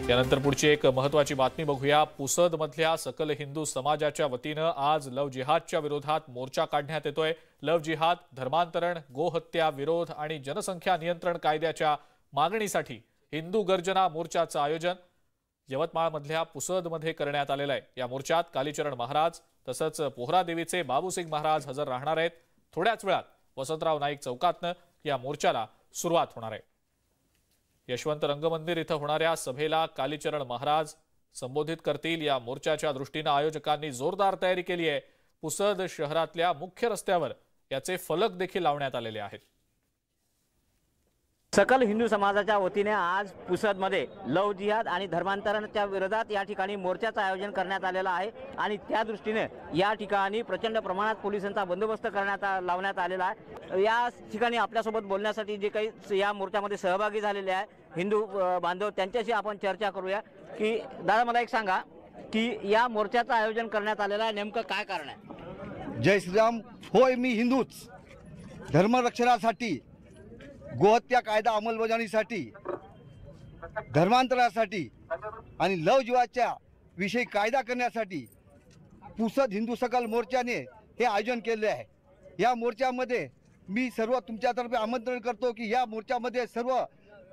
यानंतर पुढची एक महत्त्वाची बातमी बघूया। पुसद मधल्या सकल हिंदू समाजाच्या वतीनं आज लव जिहादच्या विरोधात मोर्चा काढण्यात येतोय। लव जिहाद, धर्मांतरण, गोहत्या विरोध आणि जनसंख्या नियंत्रण कायद्याच्या मागणीसाठी हिंदू गर्जना मोर्चाचं आयोजन यवतमाळमधल्या पुसदमध्ये करण्यात आलेलं आहे। या मोर्चात कालीचरण महाराज तसंच पोहरा देवीचे बाबूसिंग महाराज हजर राहणार आहेत। थोड्याच वेळात वसंतराव नाईक चौकातनं या मोर्चाला सुरुवात होणार आहे। यशवंत रंगमंदिर इथं होणाऱ्या सभेला कालीचरण महाराज संबोधित करतील। या मोर्चाच्या दृष्टीने आयोजकांनी जोरदार तयारी केली आहे। पुसद शहरातल्या मुख्य रस्त्यावर याचे फलक देखील लावण्यात आलेले आहेत। सकल हिंदू समाजाच्या वतीने आज पुसदमध्ये लव जिहाद आणि धर्मांतरणाच्या विरोधात या ठिकाणी मोर्चाचं आयोजन करण्यात आलेलं आहे आणि त्या दृष्टीने या ठिकाणी प्रचंड प्रमाणात पोलिसांचा बंदोबस्त लावण्यात आलेला आहे। या ठिकाणी आपल्यासोबत बोलण्यासाठी जे काही या मोर्चामध्ये सहभागी झालेले आहे हिंदू बांधव त्यांच्याशी आपण चर्चा करूया की दादा मला एक सांगा की या मोर्चाचं आयोजन करण्यात आलेलं आहे, नेमकं काय कारण आहे? जय श्रीराम। होय, मी हिंदूच, धर्मरक्षणासाठी, गोहत्या कायदा अंमलबजावणीसाठी, धर्मांतरासाठी आणि लव जिहादच्या विषयी कायदा करण्यासाठी पुसद हिंदू सकल मोर्चाने हे आयोजन केले आहे। या मोर्चामध्ये मी सर्व तुमच्यातर्फे आमंत्रण करतो की या मोर्चामध्ये सर्व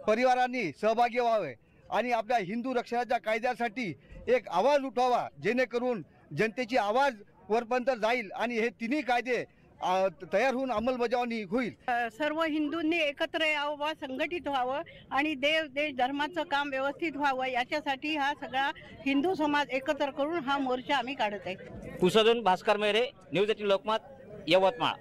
परिवारांनी सहभागी व्हावे आणि आपल्या हिंदू रक्षणाच्या कायद्यासाठी एक आवाज उठवावा, जेणेकरून जनतेची आवाज वरपर्यंत जाईल आणि हे तिन्ही कायदे तयार होऊन अंमलबजावणी होईल। सर्व हिंदूंनी एकत्र यावं, संघटित व्हावं आणि देश धर्माचं काम व्यवस्थित व्हावं याच्यासाठी हा सगळा हिंदू समाज एकत्र करून हा मोर्चा आम्ही काढत आहे। पुसदून भास्कर मेहरे, न्यूज 18 लोकमत, यवतमाळ।